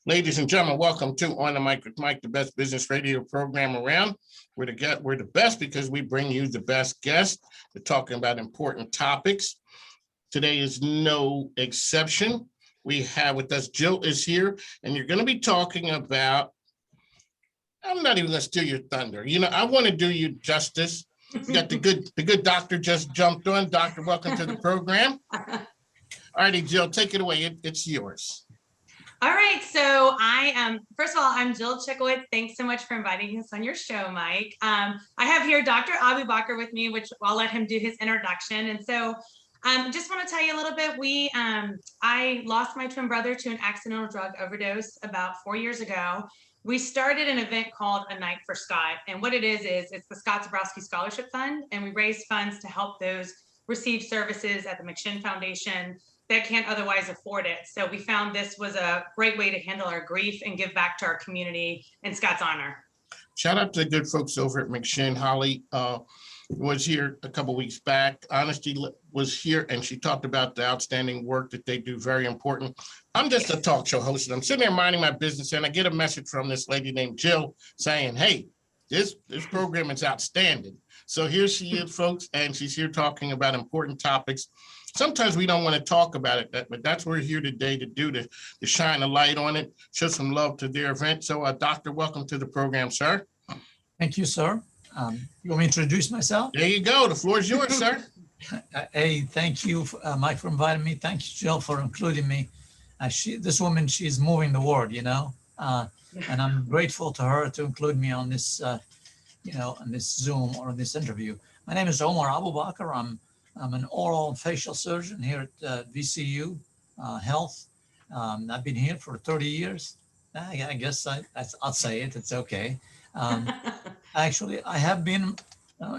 Ladies and gentlemen, welcome to On the Mic with Mike, the best business radio program around. We're the best because we bring you the best guests. We're talking about important topics. Today is no exception. We have with us, Jill is here, and you're going to be talking about, I'm not even going to steal your thunder. You know, I want to do you justice. We got the good doctor just jumped on. Doctor, welcome to the program. All righty, Jill, take it away. It's yours. All right, so first of all, I'm Jill Chikowitz. Thanks so much for inviting us on your show, Mike. I have here Dr. Abu Bakr with me, which I'll let him do his introduction. And so just want to tell you a little bit. I lost my twin brother to an accidental drug overdose about 4 years ago. We started an event called A Night for Scott. And what it is it's the Scott Zabrowski Scholarship Fund. And we raise funds to help those receive services at the McShin Foundation that can't otherwise afford it. So we found this was a great way to handle our grief and give back to our community in Scott's honor. Shout out to the good folks over at McShin. Holly was here a couple weeks back. Honesty was here, and she talked about the outstanding work that they do. Very important. I'm just a talk show host, and I'm sitting there minding my business, and I get a message from this lady named Jill saying, hey, this program is outstanding. So here she is, folks, and she's here talking about important topics. Sometimes we don't want to talk about it, but that's what we're here today to do, to shine a light on it, show some love to their event. So, Doctor, welcome to the program, sir. Thank you, sir. You want me to introduce myself? There you go. The floor is yours, sir. Hey, thank you, Mike, for inviting me. Thank you, Jill, for including me. This woman, she's moving the world, and I'm grateful to her to include me on this, on this Zoom or this interview. My name is Omar Abu Bakr. I'm an oral and facial surgeon here at VCU Health. I've been here for 30 years. I guess I'll say it. It's okay. Actually, I have been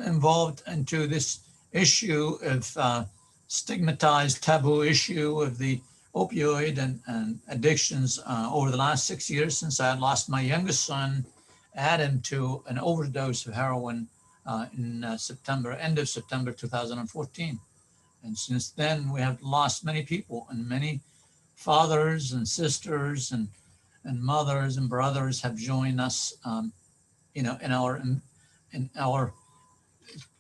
involved into this issue of stigmatized taboo issue of the opioid and addictions over the last 6 years since I had lost my youngest son, Adam, to an overdose of heroin in end of September 2014. And since then, we have lost many people, and many fathers and sisters and mothers and brothers have joined us, in our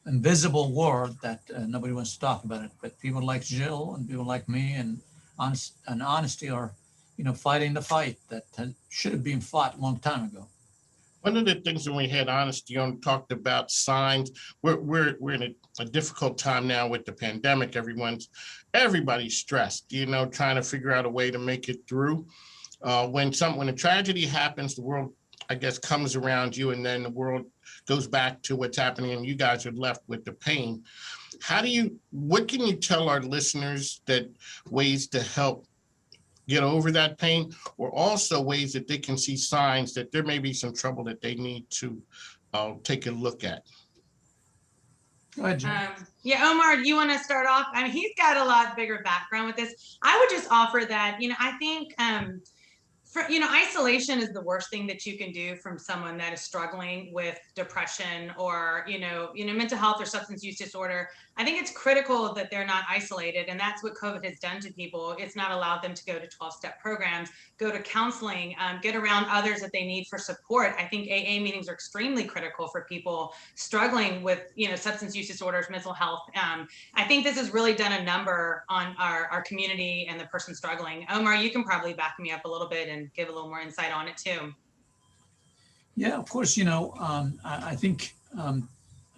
invisible world that nobody wants to talk about it. But people like Jill and people like me and honesty are, fighting the fight that should have been fought a long time ago. One of the things when we had Honesty on talked about signs. We're in a difficult time now with the pandemic. Everybody's stressed, trying to figure out a way to make it through. When a tragedy happens, the world, I guess, comes around you, and then the world goes back to what's happening, and you guys are left with the pain. What can you tell our listeners that ways to help get over that pain, or also ways that they can see signs that there may be some trouble that they need to take a look at? Go ahead, Jill. Yeah, Omar, do you want to start off? I mean, he's got a lot bigger background with this. I would just offer that, I think, isolation is the worst thing that you can do from someone that is struggling with depression or, mental health or substance use disorder. I think it's critical that they're not isolated. And that's what COVID has done to people. It's not allowed them to go to 12-step programs, go to counseling, get around others that they need for support. I think AA meetings are extremely critical for people struggling with, substance use disorders, mental health. I think this has really done a number on our community and the person struggling. Omar, you can probably back me up a little bit and give a little more insight on it too. Yeah, of course, I think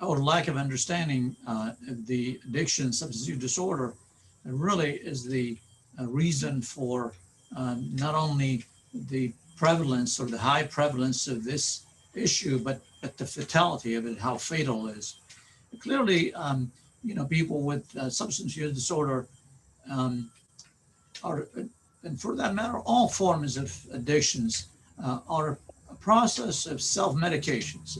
our lack of understanding of the addiction, substance use disorder, really is the reason for not only the prevalence or the high prevalence of this issue, but the fatality of it, how fatal it is. Clearly, people with substance use disorder are, and for that matter, all forms of addictions are a process of self-medications.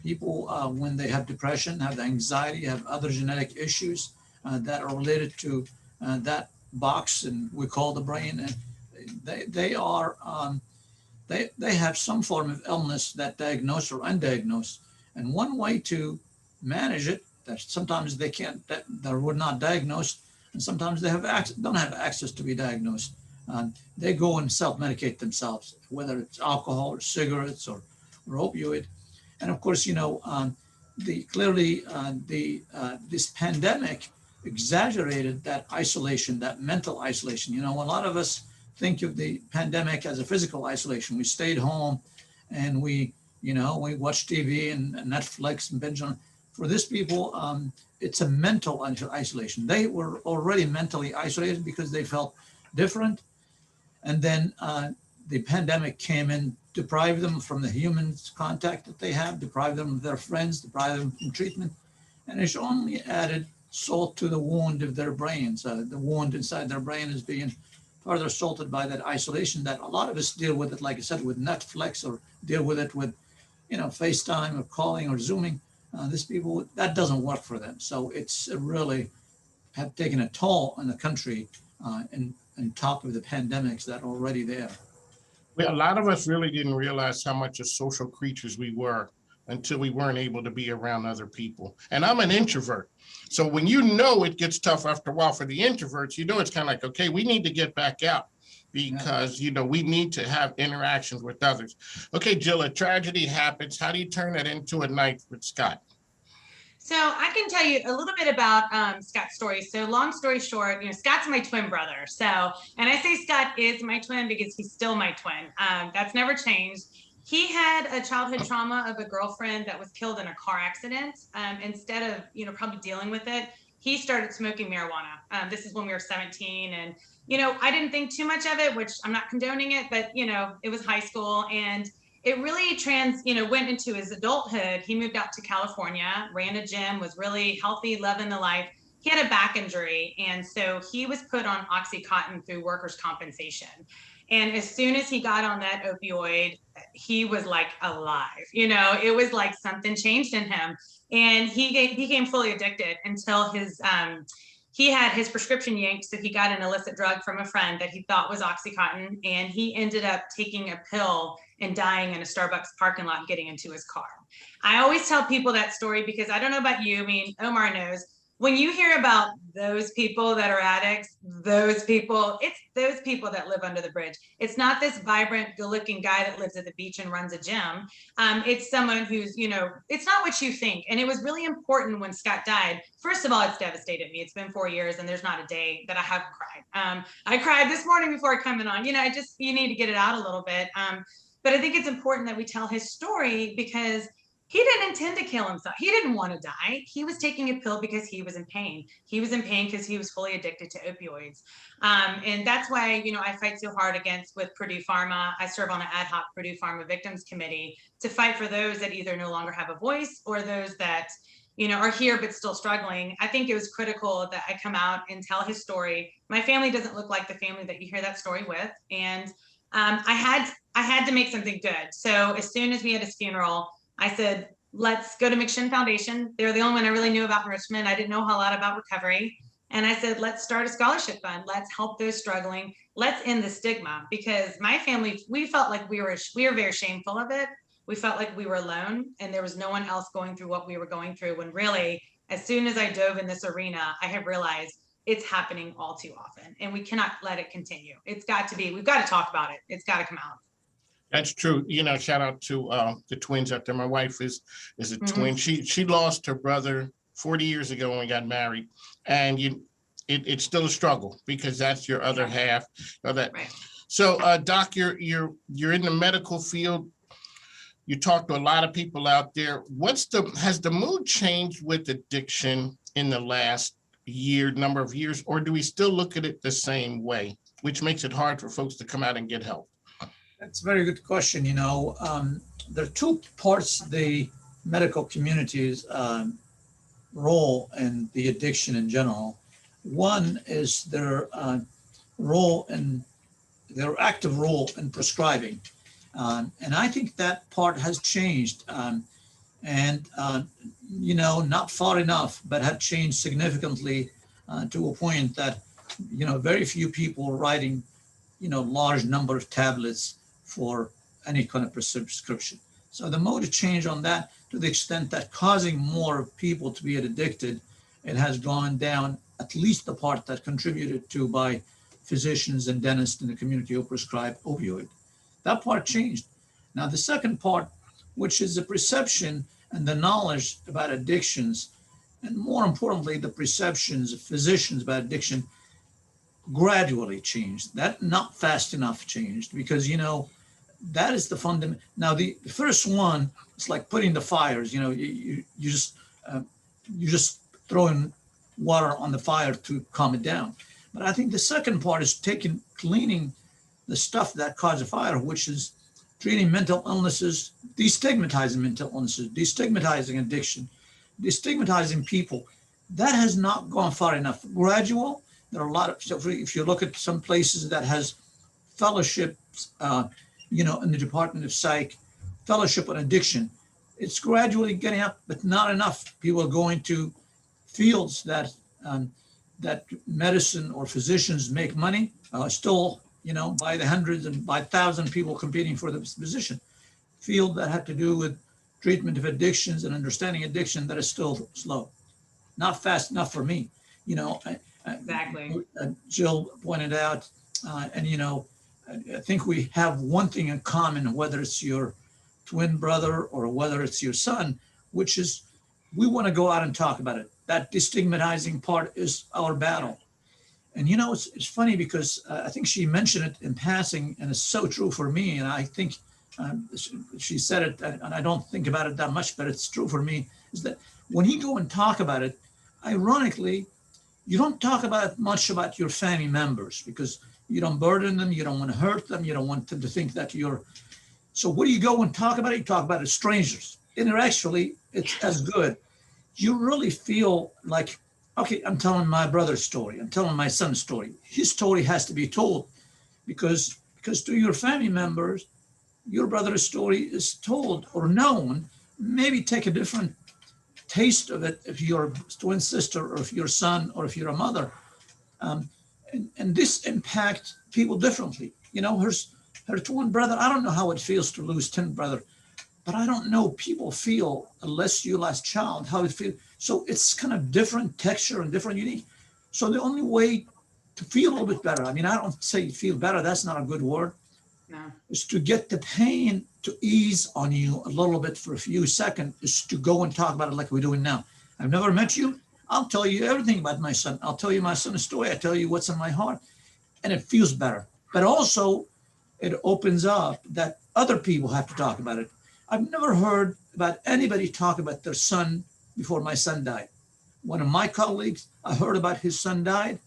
People, when they have depression, have anxiety, have other genetic issues that are related to that box, and we call the brain, and they have some form of illness that diagnosed or undiagnosed. And one way to manage it, that sometimes they can't, that were not diagnosed, and sometimes they don't have access to be diagnosed, They go and self-medicate themselves, whether it's alcohol or cigarettes or opioid. And of course, this pandemic exaggerated that isolation, that mental isolation. A lot of us think of the pandemic as a physical isolation. We stayed home and we watched TV and Netflix and binge on. For these people, it's a mental isolation. They were already mentally isolated because they felt different. And then the pandemic came in, deprived them from the human contact that they have, deprived them of their friends, deprived them from treatment. And it's only added salt to the wound of their brains. The wound inside their brain is being further salted by that isolation that a lot of us deal with it, like I said, with Netflix, or deal with it with, FaceTime or calling or Zooming. These people, that doesn't work for them. So it's really have taken a toll on the country on top of the pandemics that are already there. A lot of us really didn't realize how much of social creatures we were until we weren't able to be around other people. And I'm an introvert. So when it gets tough after a while for the introverts, it's kind of like, okay, we need to get back out because, we need to have interactions with others. Okay, Jill, a tragedy happens. How do you turn that into a night with Scott? So I can tell you a little bit about Scott's story. So long story short, Scott's my twin brother. So, and I say Scott is my twin because he's still my twin. That's never changed. He had a childhood trauma of a girlfriend that was killed in a car accident. Instead of, probably dealing with it, he started smoking marijuana. This is when we were 17. And, I didn't think too much of it, which I'm not condoning it, but, it was high school. And it really went into his adulthood. He moved out to California, ran a gym, was really healthy, loving the life. He had a back injury. And so he was put on Oxycontin through workers' compensation. And as soon as he got on that opioid, he was like alive. It was like something changed in him. And he became fully addicted until he had his prescription yanked. So he got an illicit drug from a friend that he thought was Oxycontin. And he ended up taking a pill and dying in a Starbucks parking lot, getting into his car. I always tell people that story because I don't know about you. I mean, Omar knows. When you hear about those people that are addicts, it's those people that live under the bridge. It's not this vibrant, good-looking guy that lives at the beach and runs a gym. It's someone who's, it's not what you think. And it was really important when Scott died. First of all, it's devastated me. It's been 4 years and there's not a day that I haven't cried. I cried this morning before coming on. You need to get it out a little bit. But I think it's important that we tell his story because he didn't intend to kill himself. He didn't want to die. He was taking a pill because he was in pain. He was in pain because he was fully addicted to opioids. And that's why, I fight so hard with Purdue Pharma. I serve on an ad hoc Purdue Pharma Victims Committee to fight for those that either no longer have a voice or those that, are here but still struggling. I think it was critical that I come out and tell his story. My family doesn't look like the family that you hear that story with. And I had to make something good. So as soon as we had his funeral, I said, let's go to McShin Foundation. They're the only one I really knew about in Richmond. I didn't know a whole lot about recovery. And I said, let's start a scholarship fund. Let's help those struggling. Let's end the stigma because my family, we felt like we were very shameful of it. We felt like we were alone and there was no one else going through what we were going through when really, as soon as I dove in this arena, I have realized it's happening all too often and we cannot let it continue. We've got to talk about it. It's got to come out. That's true. Shout out to the twins out there. My wife is a twin. She lost her brother 40 years ago when we got married. And it's still a struggle because that's your other half of that. Right. So Doc, you're in the medical field. You talk to a lot of people out there. Has the mood changed with addiction in the last number of years, or do we still look at it the same way, which makes it hard for folks to come out and get help? That's a very good question. There are two parts of the medical community's role in the addiction in general. One is their active role in prescribing. And I think that part has changed not far enough, but had changed significantly to a point that, very few people are writing, large number of tablets for any kind of prescription. So the mode of change on that, to the extent that causing more people to be addicted, it has gone down, at least the part that contributed to by physicians and dentists in the community who prescribe opioid. That part changed. Now, the second part, which is the perception and the knowledge about addictions, and more importantly, the perceptions of physicians about addiction gradually changed. That not fast enough changed because, that is the fundament. Now, the first one, it's like putting the fires, you just throwing water on the fire to calm it down. But I think the second part is cleaning the stuff that caused the fire, which is treating mental illnesses, destigmatizing mental illnesses, destigmatizing addiction, destigmatizing people. That has not gone far enough. Gradual, there are a lot of, so if you look at some places that has fellowships, in the Department of Psych, fellowship on addiction, it's gradually getting up, but not enough. People are going to fields that medicine or physicians make money, still, by the hundreds and by 1,000 people competing for the position. Field that had to do with treatment of addictions and understanding addiction that is still slow, not fast enough for me. Exactly. Jill pointed out, I think we have one thing in common, whether it's your twin brother or whether it's your son, which is we want to go out and talk about it. That destigmatizing part is our battle. And it's funny because I think she mentioned it in passing, and it's so true for me. And I think she said it, and I don't think about it that much, but it's true for me, is that when you go and talk about it, ironically, you don't talk about much about your family members because you don't burden them, you don't want to hurt them, you don't want them to think that you're. So what do you go and talk about it? You talk about it strangers. Intellectually, it's as good. You really feel like, okay, I'm telling my brother's story. I'm telling my son's story. His story has to be told because to your family members, your brother's story is told or known. Maybe take a different taste of it if you're a twin sister or if you're a son or if you're a mother. And this impacts people differently. Her twin brother, I don't know how it feels to lose twin brother, but I don't know people feel, unless you last child, how it feels. So it's kind of different texture and different unique. So the only way to feel a little bit better, I don't say feel better, that's not a good word, No. is to get the pain to ease on you a little bit for a few seconds, is to go and talk about it like we're doing now. I've never met you. I'll tell you everything about my son. I'll tell you my son's story. I tell you what's in my heart, and it feels better. But also, it opens up that other people have to talk about it. I've never heard about anybody talk about their son before my son died. One of my colleagues, I heard about his son died.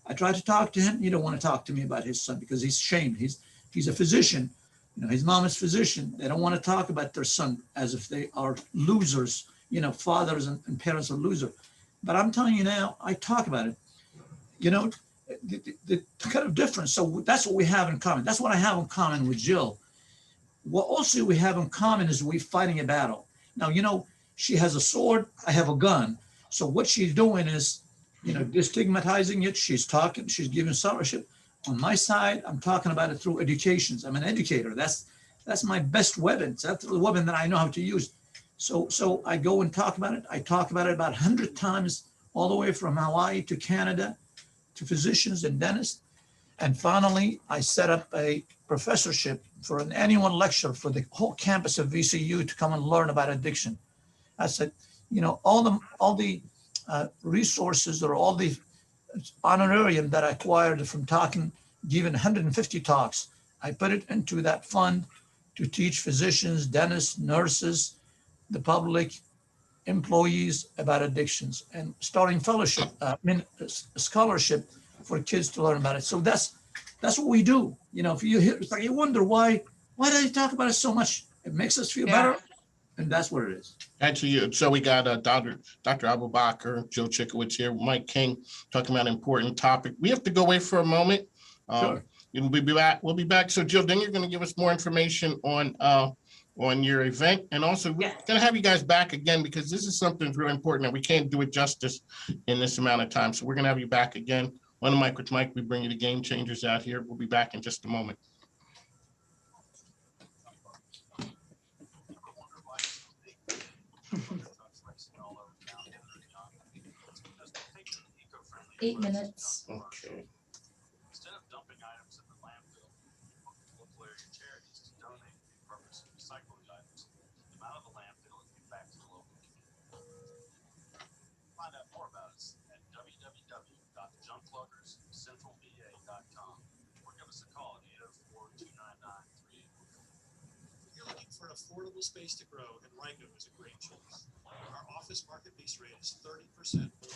I tried to talk to him. He don't want to talk to me about his son because he's ashamed. He's a physician. His mom is a physician. They don't want to talk about their son as if they are losers. Fathers and parents are losers. But I'm telling you now, I talk about it. The kind of difference. So that's what we have in common. That's what I have in common with Jill. What also we have in common is we're fighting a battle. Now, she has a sword, I have a gun. So what she's doing is, destigmatizing it. She's talking, she's giving scholarship. On my side, I'm talking about it through educations. I'm an educator. That's my best weapon. That's the weapon that I know how to use. So I go and talk about it. I talk about it about 100 times, all the way from Hawaii to Canada, to physicians and dentists. And finally, I set up a professorship for an annual lecture for the whole campus of VCU to come and learn about addiction. I said, all the resources or all the honorarium that I acquired from talking, giving 150 talks, I put it into that fund to teach physicians, dentists, nurses, the public, employees about addictions, and starting fellowship, scholarship for kids to learn about it. So that's what we do. If you hear, it's like you wonder why do they talk about it so much? It makes us feel better, and that's what it is. Actually, so we got Dr. Abu Bakr, Jill Chikowitz here, Mike King talking about an important topic. We have to go away for a moment. Sure. We'll be back. So Jill, then you're going to give us more information on your event, and also we're going to have you guys back again because this is something that's really important and we can't do it justice in this amount of time. So we're going to have you back again on the mic with Mike. We bring you the Game Changers out here. We'll be back in just a moment. Eight minutes. Okay. for an affordable space to grow, and Lyco is a great choice. Our office market lease rate is 30% below.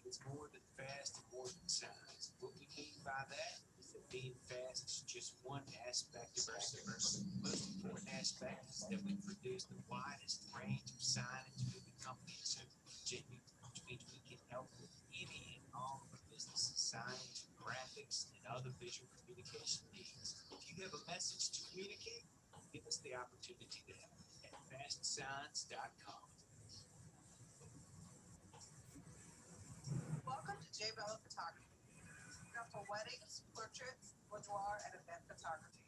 It's more than fast and more than size. What we mean by that is that being fast is just one aspect of our service. The most important aspect is that we produce the widest range of signage moving companies in Virginia, which means we can help with any and all of the business signage, graphics, and other visual communication needs. If you have a message to communicate, give us the opportunity to help at fastsigns.com. Welcome to J. Bella Photography. We offer weddings, portraits, boudoir, and event photography.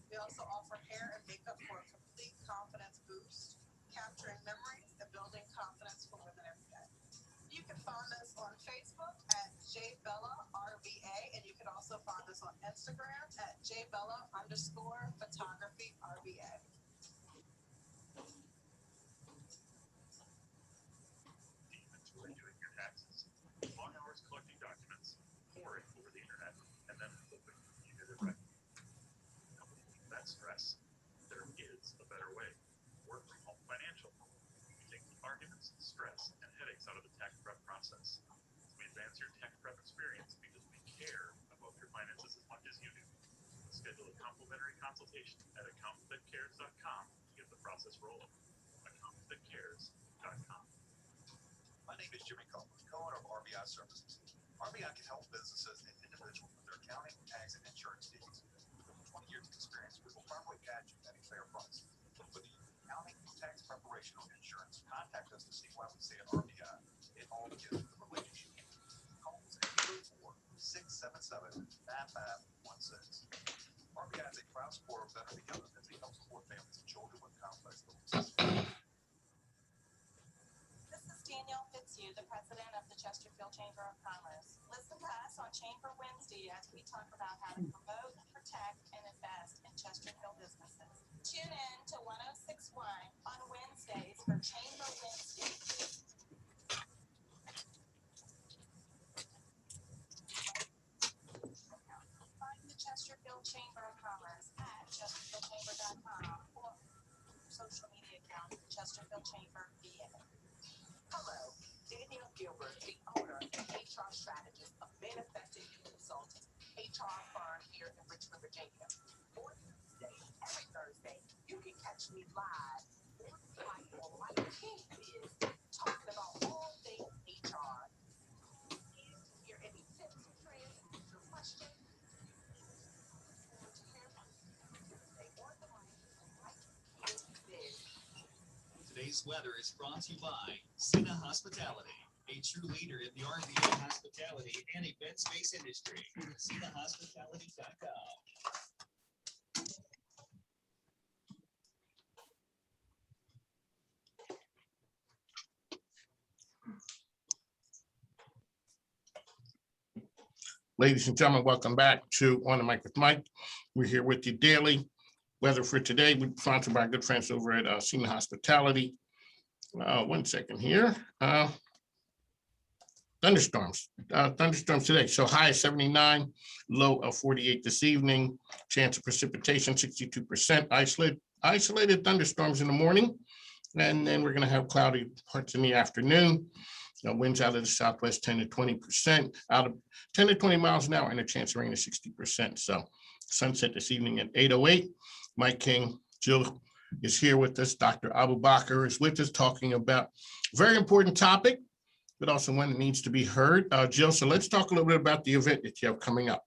We also offer hair and makeup for a complete confidence boost, capturing memories and building confidence for women every day. You can find us on Facebook at JBellaRVA, and you can also find us on Instagram at JBella_photography RVA. Inventory doing your taxes, long hours collecting documents, pouring over the internet, and then hoping you did it right. Don't keep that stress. There is a better way. Work from home financial. We take the arguments, stress, and headaches out of the tax prep process. We advance your tax prep experience because we care about your finances as much as you do. Schedule a complimentary consultation at accountantthatcares.com to get the process rolling. accountantthatcares.com. My name is Jimmy Coleman, co-owner of RBI Services. RBI can help businesses and individuals with their accounting, tax, and insurance needs. With 20 years of experience, we will promptly catch you at a fair price. Whether you need accounting, tax preparation, or insurance, contact us to see why we say at RBI, it all begins with a relationship. Call us at 234-677-9516. RBI is a proud supporter of Better Together as they help support families and children with complex needs. Danielle Fitzhugh, the president of the Chesterfield Chamber of Commerce. Listen to us on Chamber Wednesday as we talk about how to promote, protect, and invest in Chesterfield businesses. Tune in to 106.1 on Wednesdays for Chamber Wednesday. Find the Chesterfield Chamber of Commerce at chesterfieldchamber.com or social media account Chesterfield Chamber VA. Hello, Danielle Gilbert, the owner and HR strategist of Manifesting Consulting, HR firm here in Richmond, Virginia. On Thursday, every Thursday, you can catch me live on my King is talking about all things HR. And to hear any tips, trends, or questions, Today's weather is brought to you by Sina Hospitality, a true leader in the RVA hospitality and event space industry. SinaHospitality.com. Ladies and gentlemen, welcome back to On the Mic with Mike. We're here with you daily. Weather for today, we're sponsored by our good friends over at Sina Hospitality. 1 second here. Thunderstorms today. So high of 79, low of 48 this evening. Chance of precipitation 62%. Isolated thunderstorms in the morning, and then we're going to have cloudy parts in the afternoon. Winds out of the southwest 10 to 20%, out of 10 to 20 miles an hour, and a chance of rain is 60%. So sunset this evening at 8:08. Mike King, Jill is here with us. Dr. Abu Bakr is with us talking about a very important topic, but also one that needs to be heard. Jill, so let's talk a little bit about the event that you have coming up.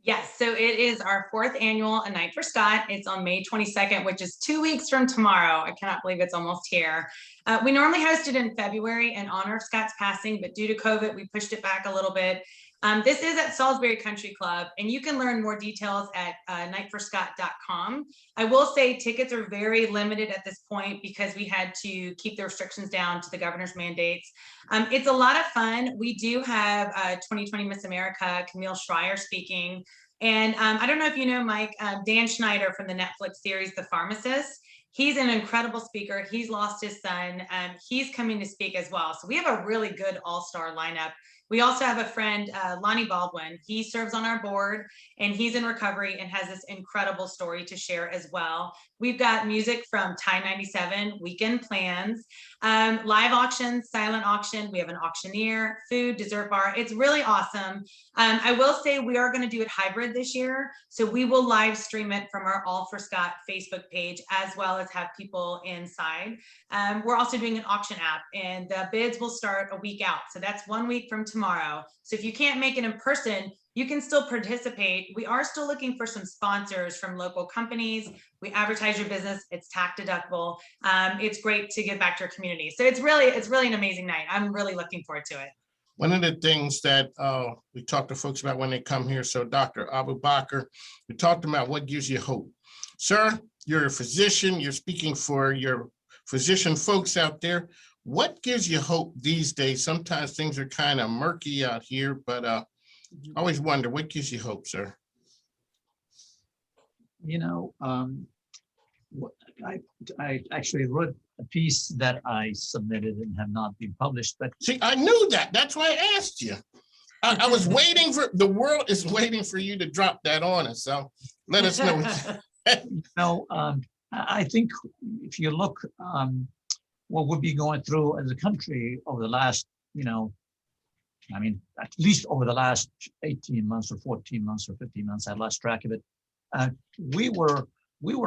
Yes, so it is our 4th annual A Night for Scott. It's on May 22nd, which is 2 weeks from tomorrow. I cannot believe it's almost here. We normally host it in February in honor of Scott's passing, but due to COVID, we pushed it back a little bit. This is at Salisbury Country Club, and you can learn more details at nightforscott.com. I will say tickets are very limited at this point because we had to keep the restrictions down to the governor's mandates. It's a lot of fun. We do have 2020 Miss America, Camille Schreier speaking. And I don't know if you know, Mike, Dan Schneider from the Netflix series, The Pharmacist. He's an incredible speaker. He's lost his son. He's coming to speak as well. So we have a really good all-star lineup We also have a friend, Lonnie Baldwin. He serves on our board and he's in recovery and has this incredible story to share as well. We've got music from Thai 97, Weekend Plans, live auctions, silent auction. We have an auctioneer, food, dessert bar. It's really awesome. I will say we are going to do it hybrid this year. So we will live stream it from our All for Scott Facebook page, as well as have people inside. We're also doing an auction app and the bids will start a week out. So that's 1 week from tomorrow. So if you can't make it in person, you can still participate. We are still looking for some sponsors from local companies. We advertise your business. It's tax deductible. It's great to give back to your community. So it's really an amazing night. I'm really looking forward to it. One of the things that we talk to folks about when they come here, so Dr. Abu Bakr, we talked about what gives you hope. Sir, you're a physician. You're speaking for your physician folks out there. What gives you hope these days? Sometimes things are kind of murky out here, but I always wonder, what gives you hope, sir? You know, I actually wrote a piece that I submitted and have not been published, but See, I knew that. That's why I asked you. I was waiting for, the world is waiting for you to drop that on us. So let us know. you know, I think if you look what we'll be going through as a country over the last, you know, I mean, at least over the last 18 months or 14 months or 15 months, I lost track of it. We were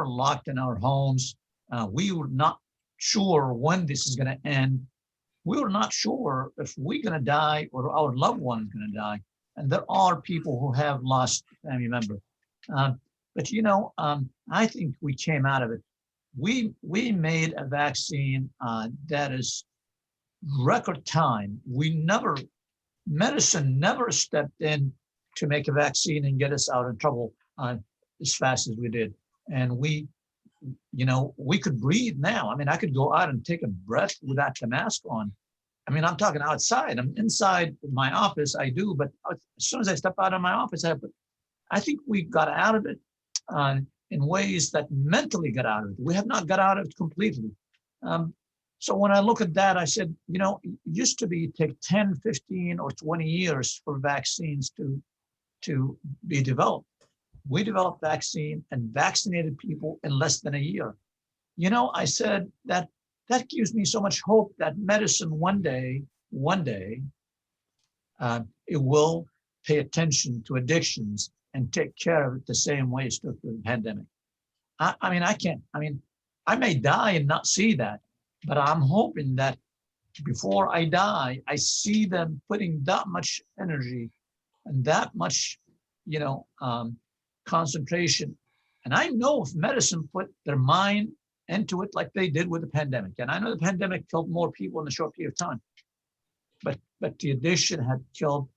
locked in our homes. We were not sure when this is going to end. We were not sure if we're going to die or our loved one is going to die. And there are people who have lost family members. But you know, I think we came out of it. We made a vaccine that is record time. Medicine never stepped in to make a vaccine and get us out of trouble as fast as we did. And we, you know, we could breathe now. I mean, I could go out and take a breath without the mask on. I mean, I'm talking outside. I'm inside my office, I do, but as soon as I step out of my office, I think we got out of it in ways that mentally got out of it. We have not got out of it completely. So when I look at that, I said, you know, it used to be take 10, 15, or 20 years for vaccines to be developed. We developed vaccine and vaccinated people in less than a year. You know, I said that gives me so much hope that medicine one day, it will pay attention to addictions and take care of it the same way it took the pandemic. I may die and not see that, but I'm hoping that before I die, I see them putting that much energy and that much, you know, concentration. And I know if medicine put their mind into it like they did with the pandemic, and I know the pandemic killed more people in a short period of time, but the addiction had killed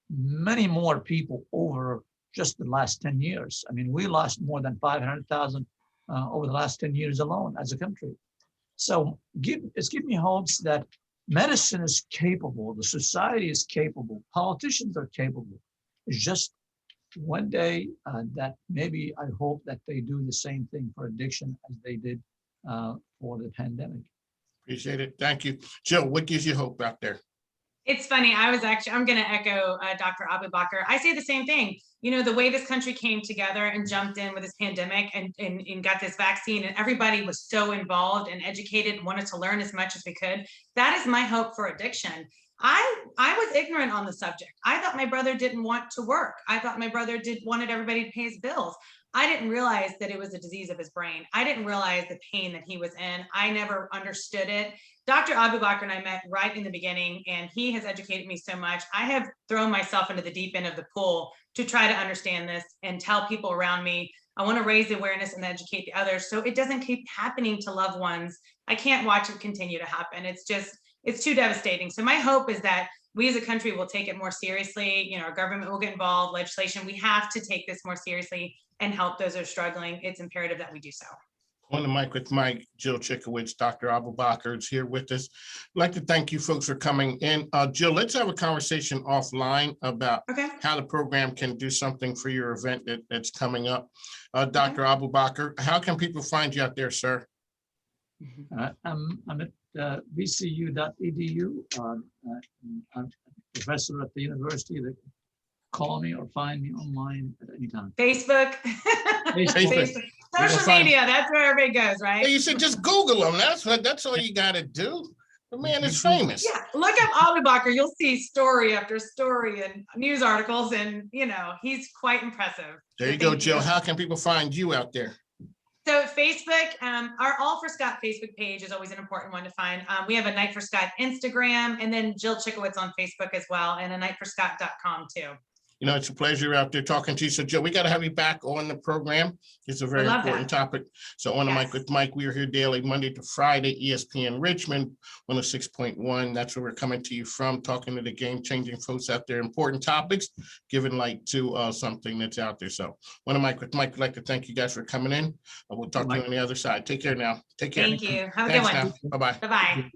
many more people over just the last 10 years. I mean, we lost more than 500,000 over the last 10 years alone as a country. So it's given me hopes that medicine is capable, the society is capable, politicians are capable. It's just one day that maybe I hope that they do the same thing for addiction as they did for the pandemic. Appreciate it. Thank you. Jill, what gives you hope out there? It's funny. I'm going to echo Dr. Abu Bakr. I say the same thing. You know, the way this country came together and jumped in with this pandemic and got this vaccine, and everybody was so involved and educated, wanted to learn as much as we could. That is my hope for addiction. I was ignorant on the subject. I thought my brother didn't want to work. I thought my brother wanted everybody to pay his bills. I didn't realize that it was a disease of his brain. I didn't realize the pain that he was in. I never understood it. Dr. Abu Bakr and I met right in the beginning, and he has educated me so much. I have thrown myself into the deep end of the pool to try to understand this and tell people around me. I want to raise the awareness and educate the others so it doesn't keep happening to loved ones. I can't watch it continue to happen. It's too devastating. So my hope is that we as a country will take it more seriously. You know, our government will get involved, legislation. We have to take this more seriously and help those who are struggling. It's imperative that we do so. On the mic with Mike, Jill Chikowitz, Dr. Abu Bakr is here with us. I'd like to thank you folks for coming in. Jill, let's have a conversation offline about how the program can do something for your event that's coming up. Dr. Abu Bakr, how can people find you out there, sir? I'm at vcu.edu. professor at the university. They can call me or find me online at any time. Facebook. Facebook. You'll Social find- media, that's where everybody goes, Hey, right? you should just Google him. That's all you gotta do. The man is famous. Yeah, look up Abubaker. You'll see story after story and news articles, and he's quite impressive. There So you go, thank Jill. How can people find you out there? So Facebook, our All for Scott Facebook page is always an important one to find. We have a Night for Scott Instagram, and then Jill Chickowitz on Facebook as well, and a nightforscott.com too. It's a pleasure out there talking to you. So, Jill, we got to have you back on the program. It's a very love important topic. So, on the mic Yes. with Mike, we are here daily, Monday to Friday, ESPN Richmond, 106.1. That's where we're coming to you from, talking to the game-changing folks out there. Important topics, giving light to something that's out there. So, on the mic with Mike, I'd like to thank you guys for coming in. We'll talk to you on the other side. Take care now. Take care. Thank you. Have a good Thanks one. now. Bye-bye. Bye-bye.